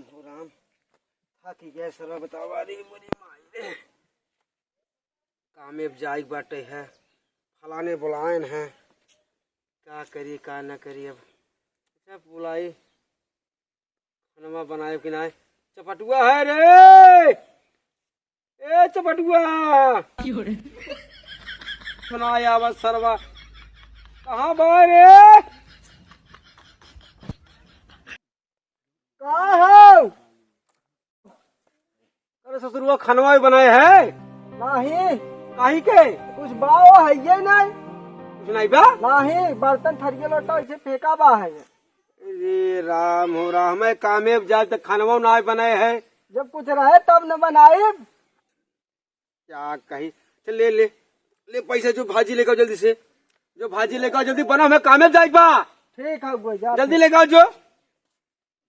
हो राम थाकी गए सर बतावा दी बोली माई रे कामेब जाई बाटे है फलाने बुलाएन है क्या करी क्या न करी अब अच्छा बुलाई खाना बनाए कि ना चपटुआ है रे ए चपटुआ बनाया बस सरवा कहाँ बाय रे कहाँ हो अरे ससुरुआ खनवा भी बनाए है नहीं काहे के कुछ बाओ है ये नहीं कुछ नहीं बा नहीं बर्तन थरिया लोटा इसे फेंका बा है अरे राम हो राम है कामेब जाए तो खनवा ना बनाए है जब कुछ रहे तब न बनाए क्या कही चल ले ले ले पैसे जो भाजी लेकर जल्दी से जो भाजी लेकर जल्दी बना हमें कामेब जाए बा ठीक है वो जा जल्दी लेकर जो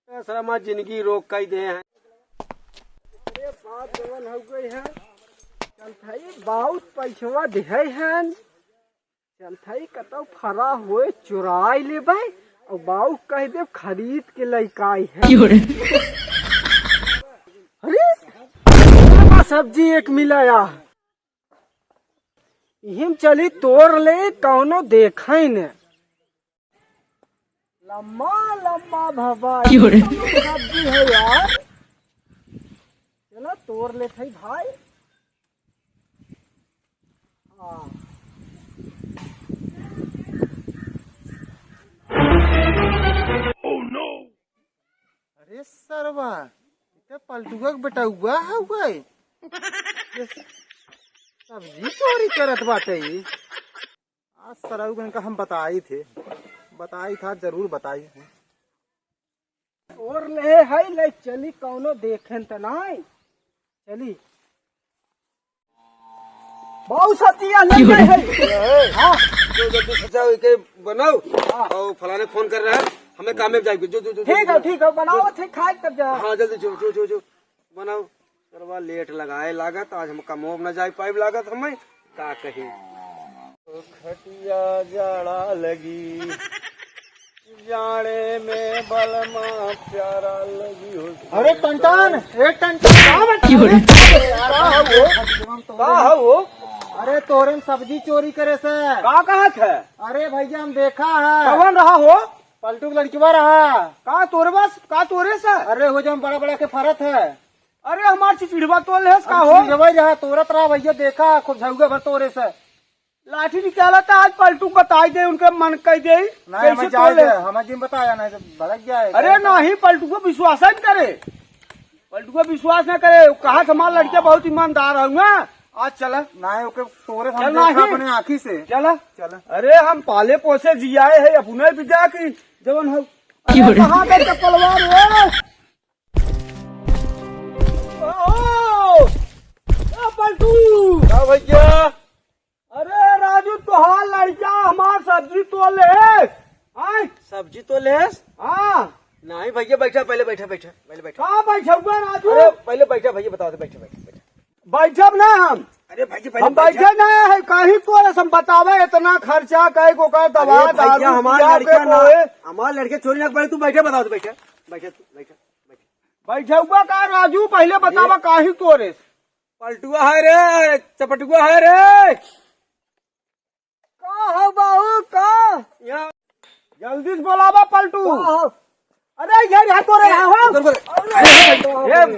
सर हमारी जिंदगी रोक कर दे हैं अरे बात जवन हो गई है चल थई बहुत पैसवा दे हैं चल थई कतौ फरा हुए चुराई लेबै और बाऊ कह दे खरीद के लइकाई है अरे सब्जी एक मिलाया हिम चली तोड़ ले कौनो देखे न लम्बा लम्बा भवा सब्जी है यार चलो तोड़ ले थे भाई हाँ अरे सरवा पलटुआ बेटा हुआ है सब्जी चोरी करत बाटे आज सरऊ का हम बताई था जरूर बताई थे तोड़ ले है ले चली कौनो देखे त नहीं चली बहुत सतिया लग गई है हाँ जो जल्दी सचा के बनाओ और फलाने फोन कर रहे हैं हमें कामेब जाएगी जो जो ठीक है बनाओ थे खाए तब जा हाँ जल्दी जो जो जो जो बनाओ करवा लेट लगाए लागत आज हम कमोब न जाए पाइब लागत हमें का कही खटिया जाड़ा लगी जाड़े में बलमा प्यारा लगी हो अरे टंटन वो अरे तोरन सब्जी चोरी करे से का कहत है अरे भैया हम देखा है कवन रहा हो पलटू लड़कीवा रहा का तोरे बस का तोरे से अरे हो जो बड़ा बड़ा के फरत है अरे हमार चिड़वा तोल है का हो रहा तोरत रहा भैया देखा खूब झुगे भर तोरे से लाठी निकाला था आज पलटू बताई दे उनके मन कह दे हमें जिम बताया नहीं तो भड़क जाए अरे नहीं पलटू को विश्वास न करे पलटू को विश्वास न करे कहा हमारा लड़के बहुत ईमानदार होंगे आज चला नहीं ओके तोरे चल नहीं। अपने आँखी से चला चल अरे हम पाले पोसे जियाए है अपने पिता की जवन हो कहाँ का चप्पलवार है पलटू भैया अरे राजू तुहार लड़का हमार सब्जी तो ले सब्जी तो ले हाँ नहीं भैया बैठा पहले बैठा कहाँ बैठा हुआ राजू अरे पहले बैठा भैया बताओ बैठब ना हम अरे भैया हम बैठे ना है कहीं को हम बतावे इतना खर्चा कहे को कर दवा हमारे लड़के चोरी ना पड़े तू बैठे बताओ तो बैठा हुआ का राजू पहले बतावा काहे को रे पलटुआ है रे चपटुआ है रे का हो बाऊ का यहाँ जल्दी से बोलावा पलटू अरे यार तो रे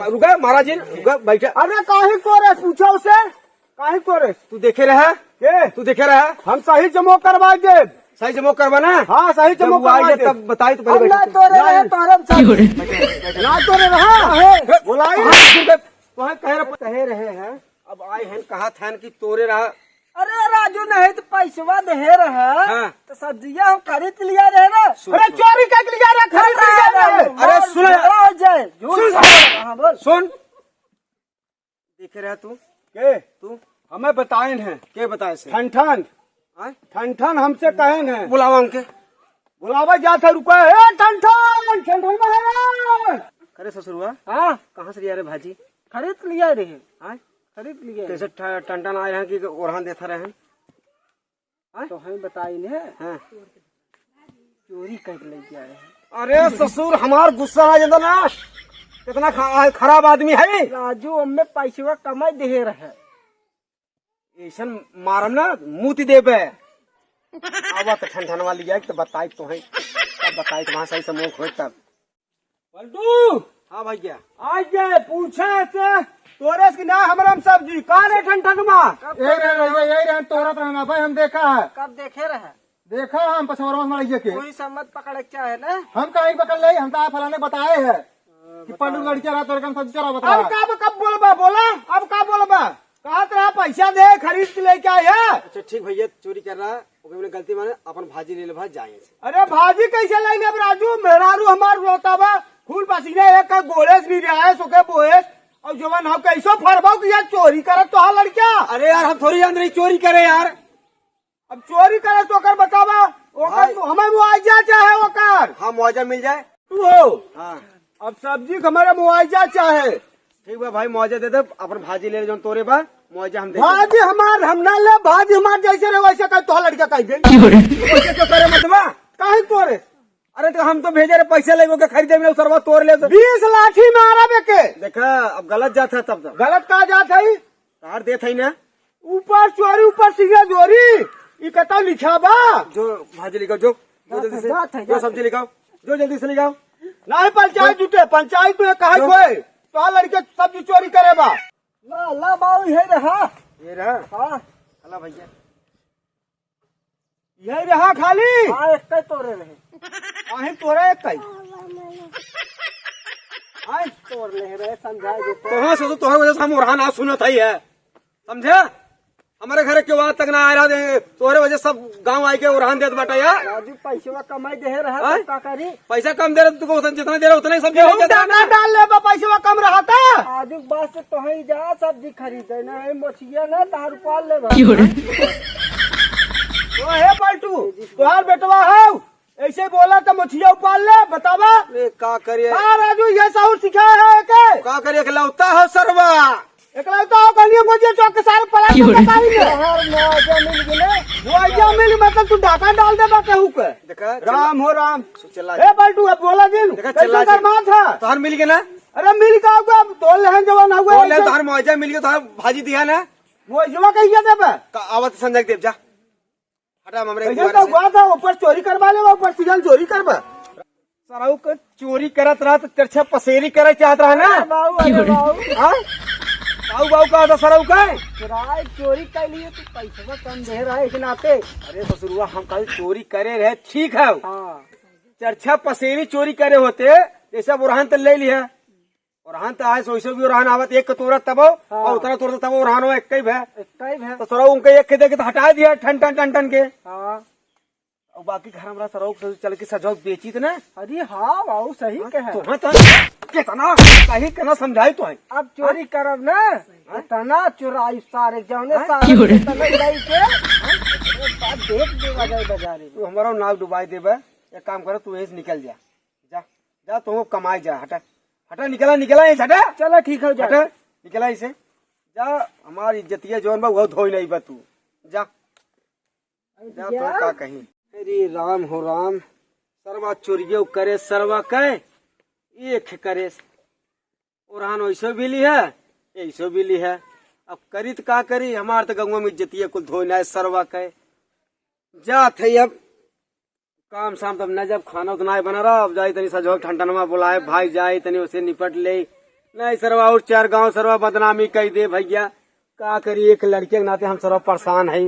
रुका महाराज जी रुका बैठे अरे काहे को रे पूछो उसे काहे को रे तू देखे रहा तू देखे रहा हम सही जमा करवा दे सही जमा करवाना हाँ सही जमा करवा दे तब बताई तो पहले ना तो रे ना तो रे रहा बुलाई कह रहे हैं अब आए हैं कहा था कि तोरे रहा अरे राजू नहीं तो पैसवा दे रहे हाँ। तो सब्जियां हम खरीद लिया रहे ना अरे चोरी का लिया रहा खरीद लिया रहा अरे सुन सुन देखे रहा तू के तू हमें बताए हैं के बताए से ठन हमसे कहे हैं बुलावा उनके बुलावा जा था रुका है ठन अरे ससुरुआ हाँ कहाँ से लिया रे भाजी खरीद लिया रहे हाँ खरीद लिया कैसे टन आए हैं कि ओरहान देता रहे हैं तो हमें बताई ने हाँ। चोरी कर ले गया है अरे ससुर हमार गुस्सा आ जाता ना कितना खराब आदमी है। राजू हमें पैसवा कमाई दे रहे। ऐसा मारम ना मुँह दे पे आवा तो ठंडन वाली जाए तो बताई तो है, तब बताई तो वहाँ सही से मुँह खोज तब। पलटू हाँ भैया आज जे पूछा से तोरे की ना हमारा सब्जी कहाँ रे ठंडन में यही रहे तोरत रहना भाई, हम देखा है। कब देखे रहे? देखा हम पछवाड़ा में के कोई सम्मत पकड़ के है ना। हम कहीं पकड़ ले, हम तो फलाने बताए है कि पल्लू लड़किया रहा तोरे सब्जी चला बता। अब कब बोलबा बोला, अब कब बोलबा कहा तेरा पैसा दे खरीद के लेके आया। अच्छा ठीक भैया चोरी कर रहा है गलती माने अपन भाजी ले ले भाई जाए। अरे भाजी कैसे लेंगे अब राजू, मेहरारू हमार रोता बा फूल पसीने एक गोलेस भी रहा है सोके बोएस और जवान हम कैसो फरबाऊ कि यार चोरी करे तो हाँ लड़किया। अरे यार हम थोड़ी अंदर चोरी करे यार, अब चोरी करे तो कर बतावा हमें मुआवजा चाहे वो कर। हाँ मुआवजा मिल जाए तू हो। हाँ अब सब्जी का हमारा मुआवजा चाहे। ठीक बा भाई मुआवजा दे दे, अपन भाजी ले जो तोरे बा मुआवजा हम दे। भाजी हमार हम ना ले, भाजी हमार जैसे रहे वैसे कर तो लड़का कह दे वैसे तो करे मतवा काहे तोरे। अरे तो हम तो भेजे रहे पैसे ले के खरीदे में सरवा तोड़ ले 20 लाठी मारा बेके। देखा अब गलत जात है, तब गलत कहा जात है तार देत है ना, ऊपर चोरी ऊपर सीधे चोरी ये कता लिखा बा। जो भाजी लिखाओ जो जल्दी से, जो सब्जी लिखाओ जो जल्दी से लिखाओ। नहीं पंचायत जुटे, पंचायत में कहा कोई तो लड़के सब्जी चोरी करे बा। ला बाबू ये रहा। हाँ अला भैया यही रहा खाली। हाँ एक तोड़े रहे। आहे तोरा एक कई आए तोड़ ले रहे समझा देते। तो हाँ सोचो तोहर वजह से हम उड़ान आज सुनत है समझे। हमारे घर के बाद तक ना आ रहा तोहरे वजह सब गांव आए के उड़ान देत बाटा यार। राजू पैसा कमाई दे रहा है करी पैसा कम दे रहा तुमको जितना दे रहा उतना ही सब्जी डाल ले पैसा कम रहा था। आज बस तो ही जा सब्जी खरीदे ना मछिया ना 10 रुपया ले तो है पलटू तुहार बेटवा है ऐसे बोला तो मछिया उपाल ले बतावा का करिए। राजू ये साहू सिखाया है के का करिए लौता हो सरवा एकलौता हो कलिए मुझे चौक के सारे पला बताई ने हर मुआवजा मिल गेले। मुआवजा मिल मतलब तू डाका डाल दे बा कहू के देखा राम हो राम चला ए पलटू अब बोला दिन चला कर मां था तोहर मिल के ना। अरे मिल का अब तोल है जवान हुआ बोले तोहर मुआवजा मिल के तोहर भाजी दिया ना मुआवजा कहिए देबे आवत संजय देव जा हटा हमरे तो हुआ था ऊपर चोरी करवा ले ऊपर सिगल चोरी करबा। सराऊ के चोरी करत रहा तो तिरछा पसेरी करे चाहत रहा ना बाबू। हां बाबू बाबू का था सराऊ का किराए चोरी कर लिए तो पैसा कम दे रहा है इस नाते। अरे ससुरुआ हम कल चोरी करे रहे ठीक है। हाँ चरछा पसेरी चोरी करे होते जैसा बुरहान तो ले लिया उड़ान तो आए सोचो भी उड़ान आवत एक तोड़ा तब और उतना तोड़ा तब उड़ान हो एक है तो सराऊ उनके एक दे के तो हटा दिया ठन ठन टन टन के। हाँ और बाकी घर हमारा सराऊ चल के सजाओ बेची तो ना। अरे हाँ बाबू सही कहे तो कितना कहीं कहना समझाई तो है। अब चोरी करब ना इतना चुराई सारे जौने सारे देख देगा जाए बाजार में। तू हमारा नाव डुबाई देबे एक काम करो तू यहीं निकल जा जा जा तुम कमाई जा हटा हटा निकला हटा चलो ठीक है हटा निकला इसे जा हमारी इज्जतिया जोन बा वो धोई नहीं बा तू जा जा तो का कहीं। अरे राम हो राम सरवा चोरियो करे सरवा कहे एक करे उड़ान वैसो भी ली है ऐसो भी ली है। अब करी तो का करी हमार तो गंगवा में इज्जतिया कुल धोना है सरवा कहे जा थे। अब काम शाम तब न जब खाना तो नहीं बना रहा अब जाई तनी सजो ठंडनमा बुलाए भाई जाए तनी उसे निपट ले नहीं सरवा और 4 गांव सरवा बदनामी कही दे भैया का करी एक लड़के के नाते हम सरवा परेशान है।